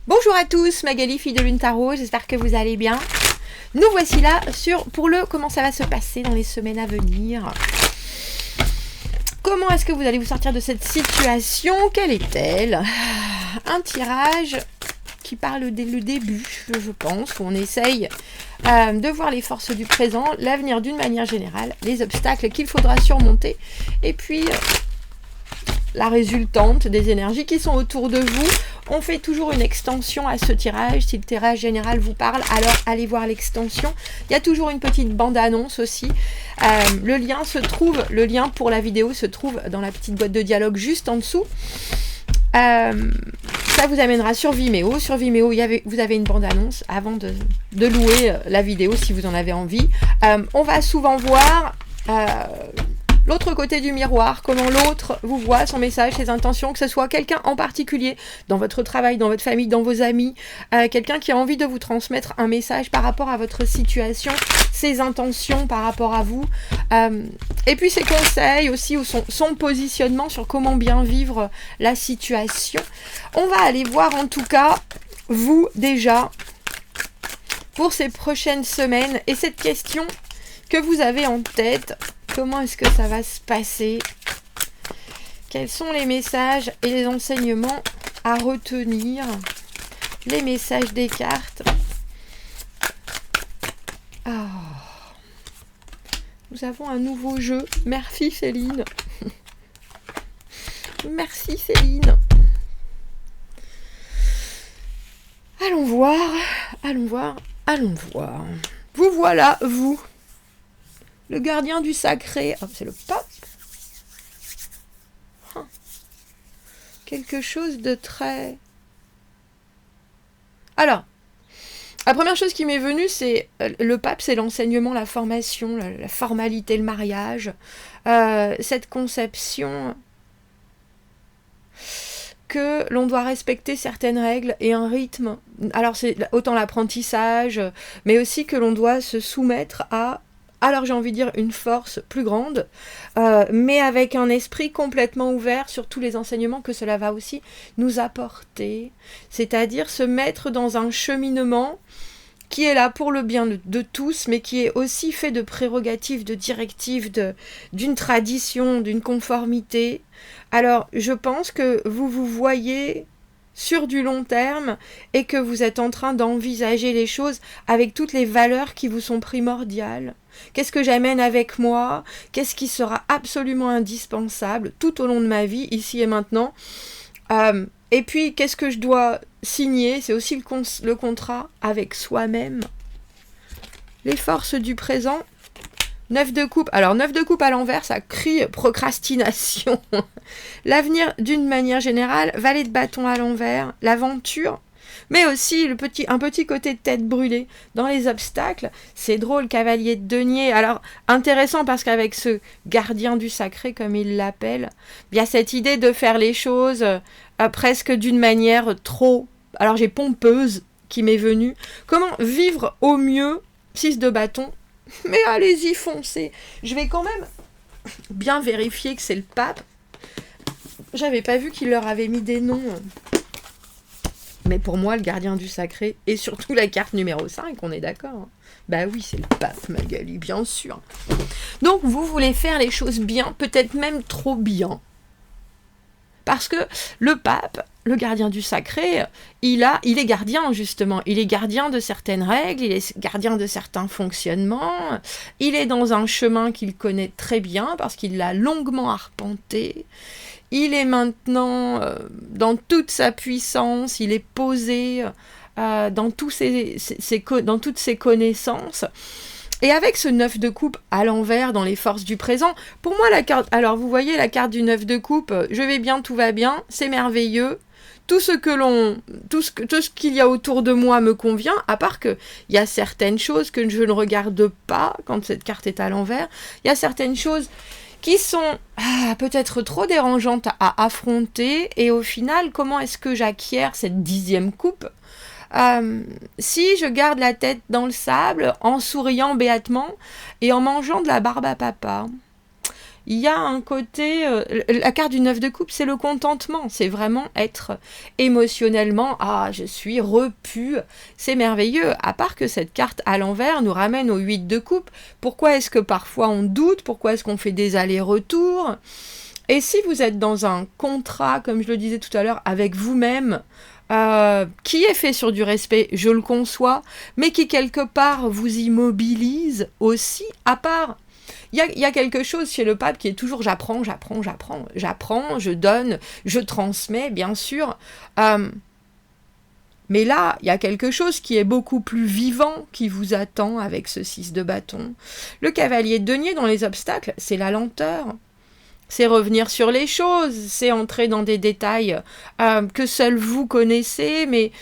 Bonjour à tous, Magali, fille de Lune Tarot, j'espère que vous allez bien. Nous voici là pour le comment ça va se passer dans les semaines à venir. Comment est-ce que vous allez vous sortir de cette situation? Quelle est-elle? Un tirage qui parle dès le début, je pense, où on essaye de voir les forces du présent, l'avenir d'une manière générale, les obstacles qu'il faudra surmonter, et puis la résultante des énergies qui sont autour de vous. On fait toujours une extension à ce tirage. Si le tirage général vous parle, alors allez voir l'extension. Il y a toujours une petite bande-annonce aussi. Le lien pour la vidéo se trouve dans la petite boîte de dialogue juste en dessous. Ça vous amènera sur Vimeo. Sur Vimeo, vous avez une bande-annonce avant de louer la vidéo si vous en avez envie. On va souvent voir l'autre côté du miroir, comment l'autre vous voit, son message, ses intentions, que ce soit quelqu'un en particulier, dans votre travail, dans votre famille, dans vos amis, quelqu'un qui a envie de vous transmettre un message par rapport à votre situation, ses intentions par rapport à vous, et puis ses conseils aussi, ou son positionnement sur comment bien vivre la situation. On va aller voir en tout cas, vous déjà, pour ces prochaines semaines, et cette question que vous avez en tête. Comment est-ce que ça va se passer? Quels sont les messages et les enseignements à retenir? Les messages des cartes. Oh. Nous avons un nouveau jeu. Merci Céline. Merci Céline. Allons voir. Allons voir. Allons voir. Vous voilà, vous. Le gardien du sacré. Oh, c'est le pape. Quelque chose de très... Alors, la première chose qui m'est venue, c'est... Le pape, c'est l'enseignement, la formation, la formalité, le mariage. Cette conception que l'on doit respecter certaines règles et un rythme. Alors, c'est autant l'apprentissage, mais aussi que l'on doit se soumettre à... Alors j'ai envie de dire une force plus grande, mais avec un esprit complètement ouvert sur tous les enseignements que cela va aussi nous apporter. C'est-à-dire se mettre dans un cheminement qui est là pour le bien de tous, mais qui est aussi fait de prérogatives, de directives, d'une tradition, d'une conformité. Alors je pense que vous vous voyez sur du long terme et que vous êtes en train d'envisager les choses avec toutes les valeurs qui vous sont primordiales. Qu'est-ce que j'amène avec moi? Qu'est-ce qui sera absolument indispensable tout au long de ma vie, ici et maintenant? Et puis, qu'est-ce que je dois signer? C'est aussi le contrat avec soi-même. Les forces du présent. 9 de coupe. Alors, 9 de coupe à l'envers, ça crie procrastination. L'avenir d'une manière générale, valet de bâton à l'envers, l'aventure, mais aussi un petit côté de tête brûlée dans les obstacles. C'est drôle, cavalier de denier. Alors, intéressant parce qu'avec ce gardien du sacré, comme il l'appelle, il y a cette idée de faire les choses presque d'une manière trop... Alors, j'ai pompeuse qui m'est venue. Comment vivre au mieux 6 de bâton? Mais allez-y, foncez. Je vais quand même bien vérifier que c'est le pape. J'avais pas vu qu'il leur avait mis des noms. Mais pour moi, le gardien du sacré, et surtout la carte numéro 5, on est d'accord. Bah oui, c'est le pape, Magali, bien sûr. Donc, vous voulez faire les choses bien, peut-être même trop bien. Parce que le pape, le gardien du sacré, il est gardien, justement. Il est gardien de certaines règles, il est gardien de certains fonctionnements. Il est dans un chemin qu'il connaît très bien parce qu'il l'a longuement arpenté. Il est maintenant dans toute sa puissance, il est posé dans toutes ses connaissances. Et avec ce 9 de coupe à l'envers dans les forces du présent, pour moi la carte... Alors vous voyez la carte du 9 de coupe, je vais bien, tout va bien, c'est merveilleux. Tout ce qu'il y a autour de moi me convient, à part qu'il y a certaines choses que je ne regarde pas quand cette carte est à l'envers. Il y a certaines choses qui sont peut-être trop dérangeantes à affronter. Et au final, comment est-ce que j'acquiers cette 10e coupe? Si je garde la tête dans le sable, en souriant béatement et en mangeant de la barbe à papa. il y a un côté... la carte du 9 de coupe, c'est le contentement. C'est vraiment être émotionnellement... Ah, je suis repu. C'est merveilleux. À part que cette carte à l'envers nous ramène au 8 de coupe. Pourquoi est-ce que parfois on doute? Pourquoi est-ce qu'on fait des allers-retours? Et si vous êtes dans un contrat, comme je le disais tout à l'heure, avec vous-même, qui est fait sur du respect, je le conçois, mais qui quelque part vous immobilise aussi, à part... Il y a quelque chose chez le pape qui est toujours j'apprends, je donne, je transmets, bien sûr. Mais là, il y a quelque chose qui est beaucoup plus vivant qui vous attend avec ce 6 de bâton. Le cavalier de denier dans les obstacles, c'est la lenteur. C'est revenir sur les choses, c'est entrer dans des détails que seuls vous connaissez, mais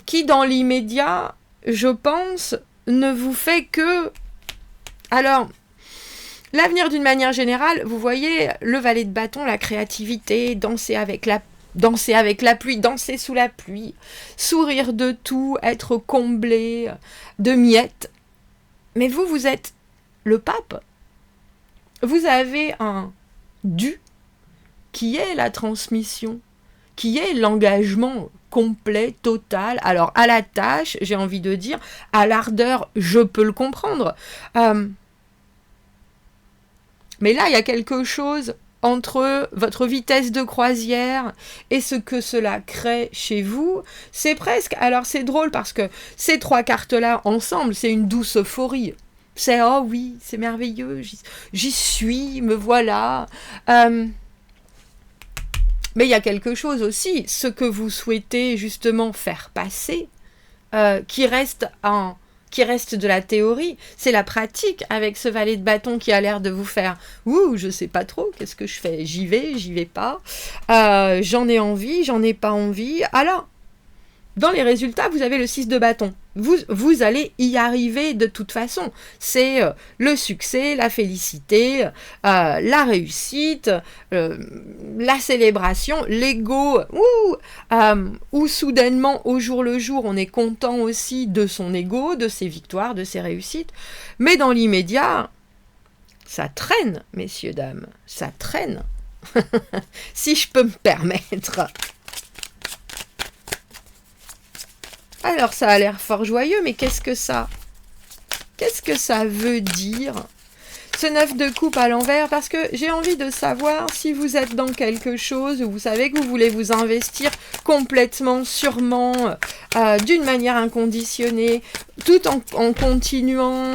qui dans l'immédiat, je pense, ne vous fait que... Alors, l'avenir d'une manière générale, vous voyez, le valet de bâton, la créativité, danser avec la pluie, danser sous la pluie, sourire de tout, être comblé de miettes. Mais vous êtes le pape. Vous avez un dû qui est la transmission, qui est l'engagement complet, total. Alors, à la tâche, j'ai envie de dire, à l'ardeur, je peux le comprendre. Mais là, il y a quelque chose entre votre vitesse de croisière et ce que cela crée chez vous. C'est presque... Alors, c'est drôle parce que ces trois cartes-là, ensemble, c'est une douce euphorie. C'est « oh oui, c'est merveilleux, j'y suis, me voilà ». Mais il y a quelque chose aussi, ce que vous souhaitez justement faire passer, qui reste de la théorie, c'est la pratique avec ce valet de bâton qui a l'air de vous faire « ouh, je sais pas trop, qu'est-ce que je fais? J'y vais pas, j'en ai envie, j'en ai pas envie ». Alors, dans les résultats, vous avez le 6 de bâton. Vous allez y arriver de toute façon. C'est le succès, la félicité, la réussite, la célébration, l'ego, où soudainement, au jour le jour, on est content aussi de son ego, de ses victoires, de ses réussites. Mais dans l'immédiat, ça traîne, messieurs, dames, ça traîne. Si je peux me permettre. Alors, ça a l'air fort joyeux, mais qu'est-ce que ça veut dire, ce 9 de coupe à l'envers? Parce que j'ai envie de savoir si vous êtes dans quelque chose où vous savez que vous voulez vous investir complètement, sûrement, d'une manière inconditionnée, tout en continuant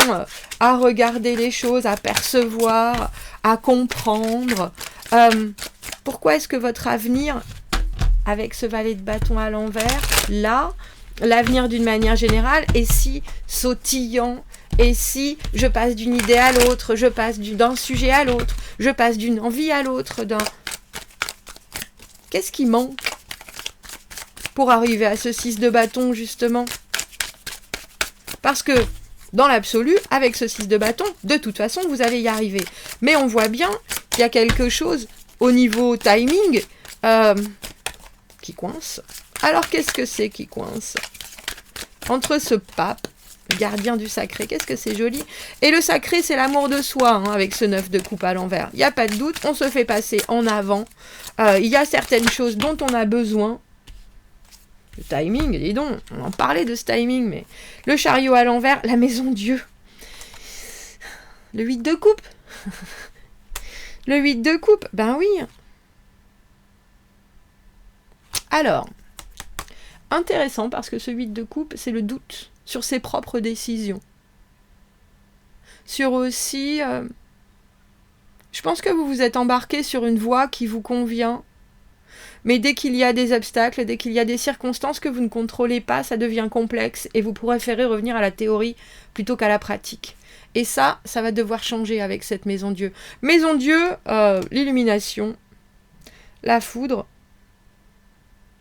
à regarder les choses, à percevoir, à comprendre. Pourquoi est-ce que votre avenir, avec ce valet de bâton à l'envers, là... L'avenir d'une manière générale est si sautillant, et si je passe d'une idée à l'autre, je passe d'un sujet à l'autre, je passe d'une envie à l'autre, Qu'est-ce qui manque pour arriver à ce 6 de bâton, justement? Parce que, dans l'absolu, avec ce 6 de bâton, de toute façon, vous allez y arriver. Mais on voit bien qu'il y a quelque chose au niveau timing qui coince. Alors, qu'est-ce que c'est qui coince? Entre ce pape, gardien du sacré, qu'est-ce que c'est joli. Et le sacré, c'est l'amour de soi, avec ce 9 de coupe à l'envers. Il n'y a pas de doute, on se fait passer en avant. Il y a certaines choses dont on a besoin. Le timing, dis donc, on en parlait de ce timing, mais... Le chariot à l'envers, la maison Dieu. Le 8 de coupe. Le 8 de coupe, ben oui. Alors... Intéressant parce que ce 8 de coupe, c'est le doute sur ses propres décisions. Sur aussi... je pense que vous vous êtes embarqué sur une voie qui vous convient. Mais dès qu'il y a des obstacles, dès qu'il y a des circonstances que vous ne contrôlez pas, ça devient complexe et vous préférez revenir à la théorie plutôt qu'à la pratique. Et ça va devoir changer avec cette maison Dieu. Maison Dieu, l'illumination, la foudre.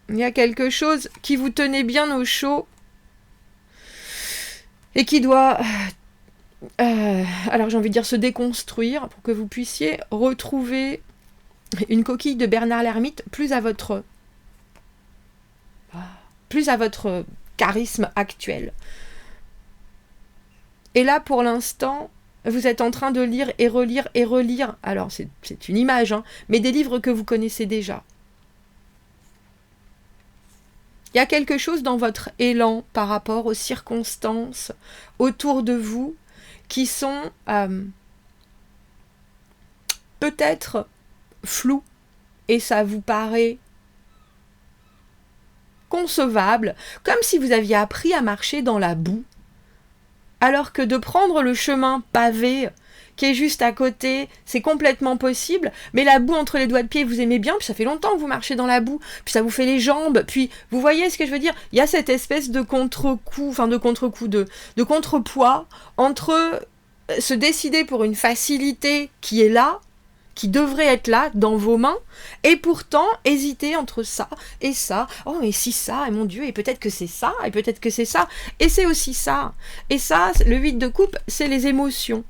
Il y a quelque chose qui vous tenait bien au chaud et qui doit, alors j'ai envie de dire se déconstruire pour que vous puissiez retrouver une coquille de Bernard l'Ermite plus à votre charisme actuel. Et là, pour l'instant, vous êtes en train de lire et relire, alors c'est une image, hein, mais des livres que vous connaissez déjà. Il y a quelque chose dans votre élan par rapport aux circonstances autour de vous qui sont peut-être floues et ça vous paraît concevable, comme si vous aviez appris à marcher dans la boue, alors que de prendre le chemin pavé qui est juste à côté, c'est complètement possible, mais la boue entre les doigts de pied, vous aimez bien, puis ça fait longtemps que vous marchez dans la boue, puis ça vous fait les jambes, puis vous voyez ce que je veux dire, il y a cette espèce de contre-coup, de contrepoids entre se décider pour une facilité qui est là, qui devrait être là, dans vos mains, et pourtant hésiter entre ça et ça. Oh, et si ça, et mon Dieu, et peut-être que c'est ça, et peut-être que c'est ça, et c'est aussi ça. Et ça, le 8 de coupe, c'est les émotions.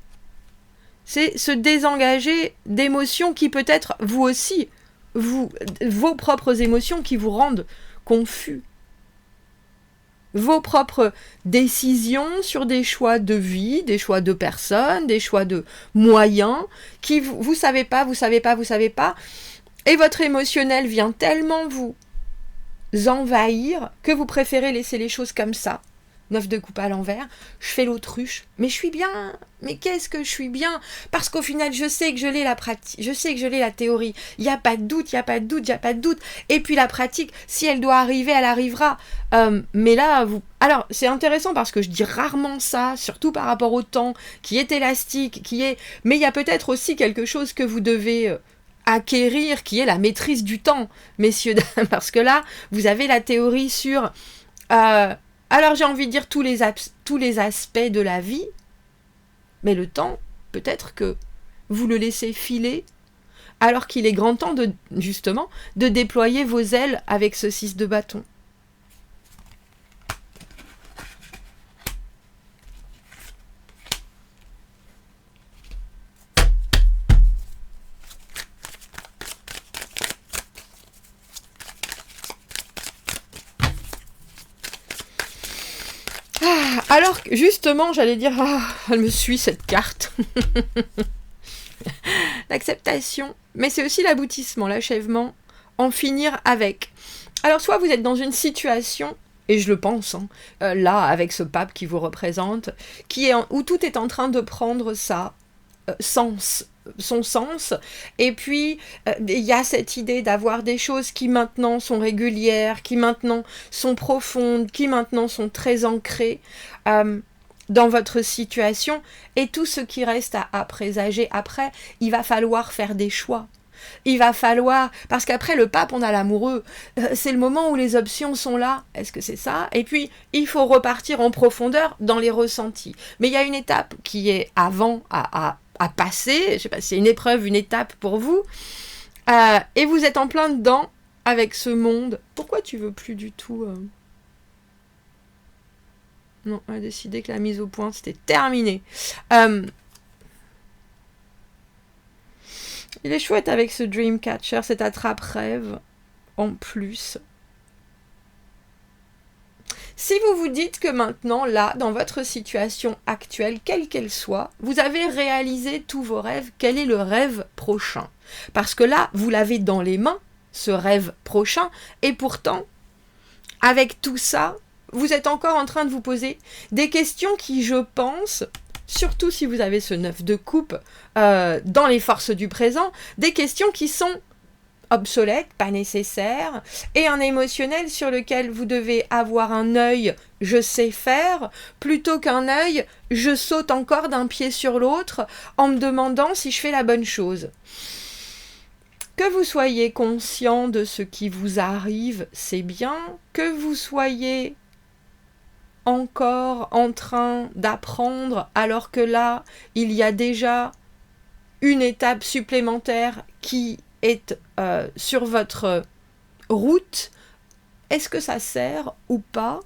C'est se désengager d'émotions qui peut-être, vous aussi, vos propres émotions qui vous rendent confus. Vos propres décisions sur des choix de vie, des choix de personnes, des choix de moyens, qui vous savez pas, et votre émotionnel vient tellement vous envahir que vous préférez laisser les choses comme ça. 9 de coupe à l'envers, je fais l'autruche, mais je suis bien, mais qu'est-ce que je suis bien, parce qu'au final je sais que je l'ai la pratique, je sais que je l'ai la théorie, il n'y a pas de doute, et puis la pratique, si elle doit arriver, elle arrivera, mais là, alors c'est intéressant parce que je dis rarement ça, surtout par rapport au temps, qui est élastique, mais il y a peut-être aussi quelque chose que vous devez acquérir, qui est la maîtrise du temps, messieurs, dames, parce que là, vous avez la théorie sur... alors j'ai envie de dire tous les aspects de la vie, mais le temps, peut-être que vous le laissez filer, alors qu'il est grand temps justement de déployer vos ailes avec ce 6 de bâton. Alors, justement, j'allais dire, elle me suit cette carte. L'acceptation, mais c'est aussi l'aboutissement, l'achèvement, en finir avec. Alors, soit vous êtes dans une situation, et je le pense, là, avec ce pape qui vous représente, où tout est en train de prendre son sens, et puis il y a cette idée d'avoir des choses qui maintenant sont régulières, qui maintenant sont profondes, qui maintenant sont très ancrées dans votre situation, et tout ce qui reste à présager après, il va falloir faire des choix. Il va falloir, parce qu'après le pape, on a l'amoureux, c'est le moment où les options sont là, est-ce que c'est ça? Et puis, il faut repartir en profondeur dans les ressentis. Mais il y a une étape qui est avant à passer, je sais pas si c'est une épreuve, une étape pour vous, et vous êtes en plein dedans avec ce monde. Pourquoi tu veux plus du tout Non, on a décidé que la mise au point, c'était terminé. Il est chouette avec ce Dreamcatcher, cet attrape-rêve en plus. Si vous vous dites que maintenant, là, dans votre situation actuelle, quelle qu'elle soit, vous avez réalisé tous vos rêves, quel est le rêve prochain? Parce que là, vous l'avez dans les mains, ce rêve prochain, et pourtant, avec tout ça, vous êtes encore en train de vous poser des questions qui, je pense, surtout si vous avez ce 9 de coupe dans les forces du présent, des questions qui sont obsolètes, pas nécessaires, et un émotionnel sur lequel vous devez avoir un œil « je sais faire » plutôt qu'un œil « je saute encore d'un pied sur l'autre en me demandant si je fais la bonne chose ». Que vous soyez conscient de ce qui vous arrive, c'est bien. Que vous soyez encore en train d'apprendre, alors que là, il y a déjà une étape supplémentaire qui est sur votre route. Est-ce que ça sert ou pas?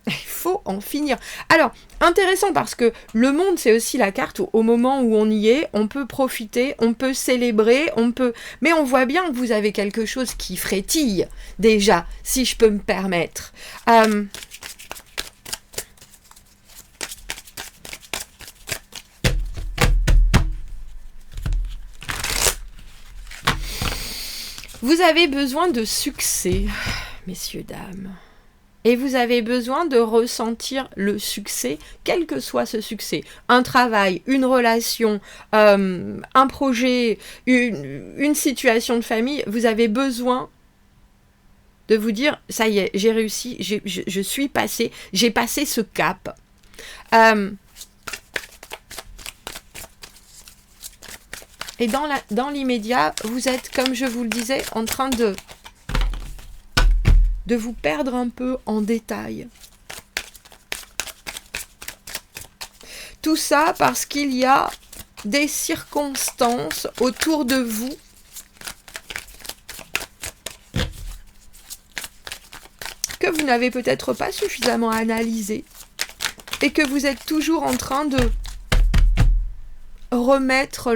Il faut en finir. Alors, intéressant parce que le monde, c'est aussi la carte où, au moment où on y est, on peut profiter, on peut célébrer, mais on voit bien que vous avez quelque chose qui frétille, déjà, si je peux me permettre. Vous avez besoin de succès, messieurs, dames. Et vous avez besoin de ressentir le succès, quel que soit ce succès. Un travail, une relation, un projet, une situation de famille. Vous avez besoin de vous dire, ça y est, j'ai réussi, je suis passé, j'ai passé ce cap. Et dans l'immédiat, vous êtes, comme je vous le disais, en train de vous perdre un peu en détail. Tout ça parce qu'il y a des circonstances autour de vous que vous n'avez peut-être pas suffisamment analysées et que vous êtes toujours en train de remettre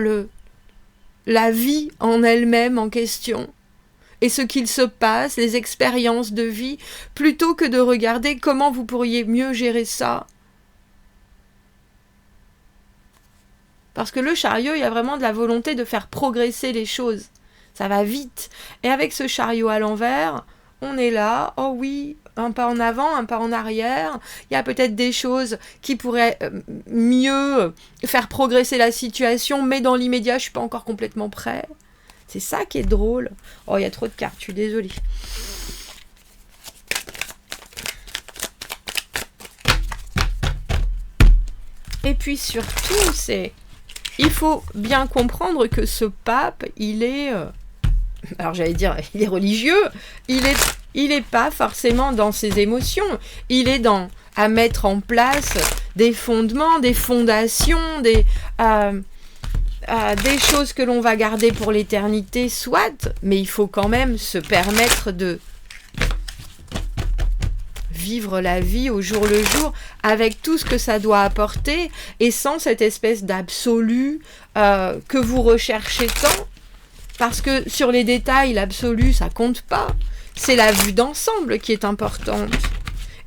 la vie en elle-même en question. Et ce qu'il se passe, les expériences de vie, plutôt que de regarder comment vous pourriez mieux gérer ça. Parce que le chariot, il y a vraiment de la volonté de faire progresser les choses. Ça va vite. Et avec ce chariot à l'envers, on est là, oh oui, un pas en avant, un pas en arrière. Il y a peut-être des choses qui pourraient mieux faire progresser la situation, mais dans l'immédiat, je ne suis pas encore complètement prêt. C'est ça qui est drôle. Oh, il y a trop de cartes, je suis désolée. Et puis surtout, il faut bien comprendre que ce pape, il est... alors j'allais dire, il est religieux, il est pas forcément dans ses émotions. Il est à mettre en place des fondements, des fondations, des choses que l'on va garder pour l'éternité, soit, mais il faut quand même se permettre de vivre la vie au jour le jour avec tout ce que ça doit apporter et sans cette espèce d'absolu que vous recherchez tant, parce que sur les détails, l'absolu, ça compte pas. C'est la vue d'ensemble qui est importante.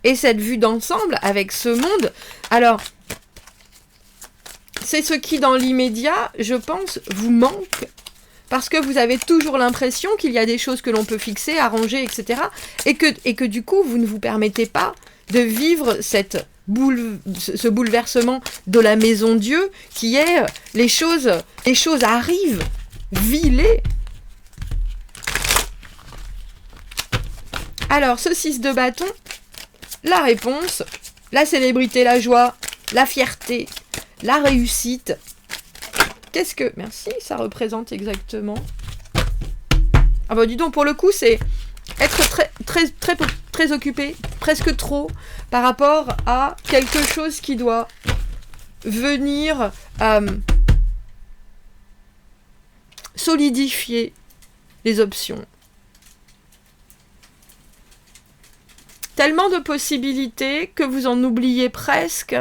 Et cette vue d'ensemble avec ce monde, alors... c'est ce qui, dans l'immédiat, je pense, vous manque. Parce que vous avez toujours l'impression qu'il y a des choses que l'on peut fixer, arranger, etc. Et que du coup, vous ne vous permettez pas de vivre ce bouleversement de la maison Dieu, qui est les choses arrivent, vis-les. Alors, ce 6 de bâton, la réponse, la célébrité, la joie, la fierté, la réussite. Qu'est-ce que... Merci, ça représente exactement... Ah bah dis donc, pour le coup, c'est être très occupé, presque trop, par rapport à quelque chose qui doit venir solidifier les options. Tellement de possibilités que vous en oubliez presque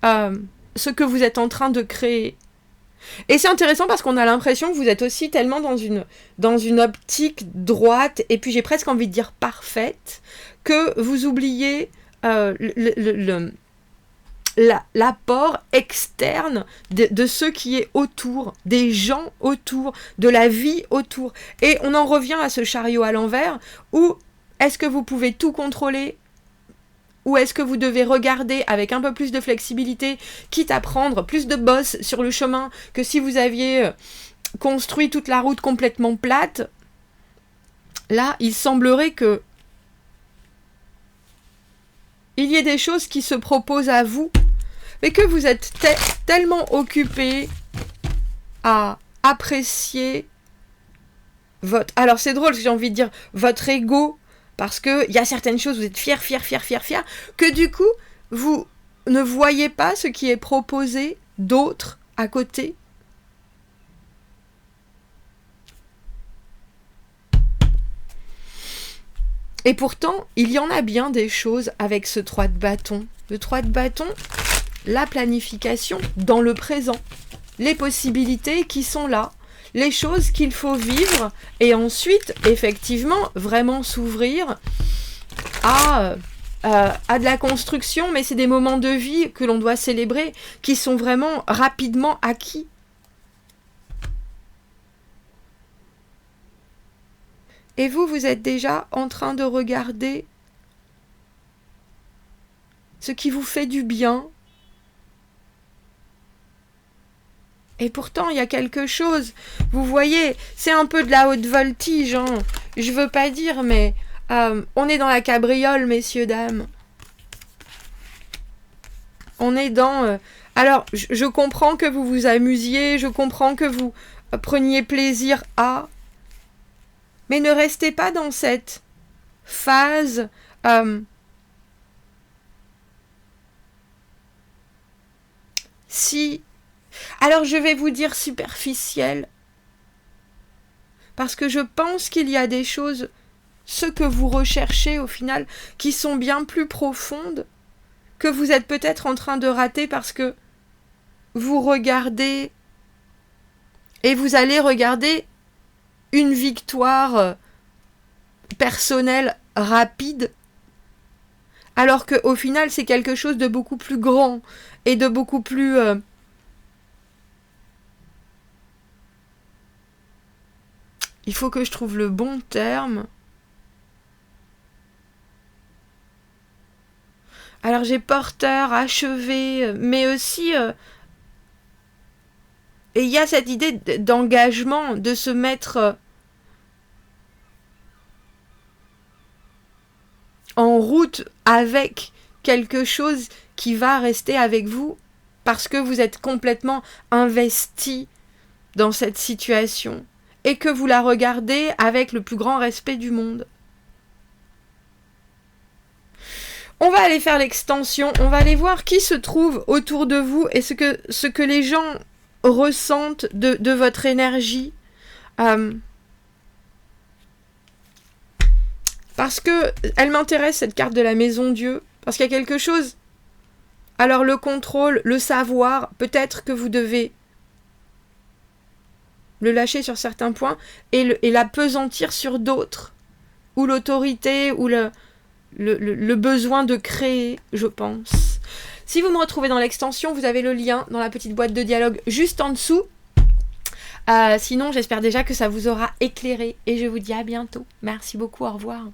ce que vous êtes en train de créer. Et c'est intéressant parce qu'on a l'impression que vous êtes aussi tellement dans une optique droite, et puis j'ai presque envie de dire parfaite, que vous oubliez l'apport externe de ce qui est autour, des gens autour, de la vie autour. Et on en revient à ce chariot à l'envers, où est-ce que vous pouvez tout contrôler ? Ou est-ce que vous devez regarder avec un peu plus de flexibilité, quitte à prendre plus de bosses sur le chemin que si vous aviez construit toute la route complètement plate? Là, il semblerait que il y ait des choses qui se proposent à vous, mais que vous êtes tellement occupé à apprécier votre... Alors c'est drôle, j'ai envie de dire votre ego, parce qu'il y a certaines choses, vous êtes fiers, que du coup, vous ne voyez pas ce qui est proposé d'autre à côté. Et pourtant, il y en a bien des choses avec ce 3 de bâton. Le 3 de bâton, la planification dans le présent, les possibilités qui sont là, les choses qu'il faut vivre, et ensuite, effectivement, vraiment s'ouvrir à de la construction, mais c'est des moments de vie que l'on doit célébrer, qui sont vraiment rapidement acquis. Et vous, vous êtes déjà en train de regarder ce qui vous fait du bien. Et pourtant, il y a quelque chose. Vous voyez, c'est un peu de la haute voltige, hein. Je veux pas dire, mais on est dans la cabriole, messieurs, dames. On est dans... Alors, je comprends que vous vous amusiez, je comprends que vous preniez plaisir à... Mais ne restez pas dans cette phase... si... Alors, je vais vous dire superficielle. Parce que je pense qu'il y a des choses, ce que vous recherchez au final, qui sont bien plus profondes, que vous êtes peut-être en train de rater parce que vous regardez et vous allez regarder une victoire personnelle rapide, alors qu'au final c'est quelque chose de beaucoup plus grand et de beaucoup plus... Il faut que je trouve le bon terme. Alors j'ai porteur, achevé, mais aussi... et il y a cette idée d'engagement, de se mettre en route avec quelque chose qui va rester avec vous parce que vous êtes complètement investi dans cette situation et que vous la regardez avec le plus grand respect du monde. On va aller faire l'extension, on va aller voir qui se trouve autour de vous et ce que les gens ressentent de votre énergie. Parce que elle m'intéresse, cette carte de la maison Dieu, parce qu'il y a quelque chose. Alors le contrôle, le savoir, peut-être que vous devez le lâcher sur certains points et l'apesantir sur d'autres. Ou l'autorité, ou le besoin de créer, je pense. Si vous me retrouvez dans l'extension, vous avez le lien dans la petite boîte de dialogue juste en dessous. Sinon, j'espère déjà que ça vous aura éclairé et je vous dis à bientôt. Merci beaucoup, au revoir.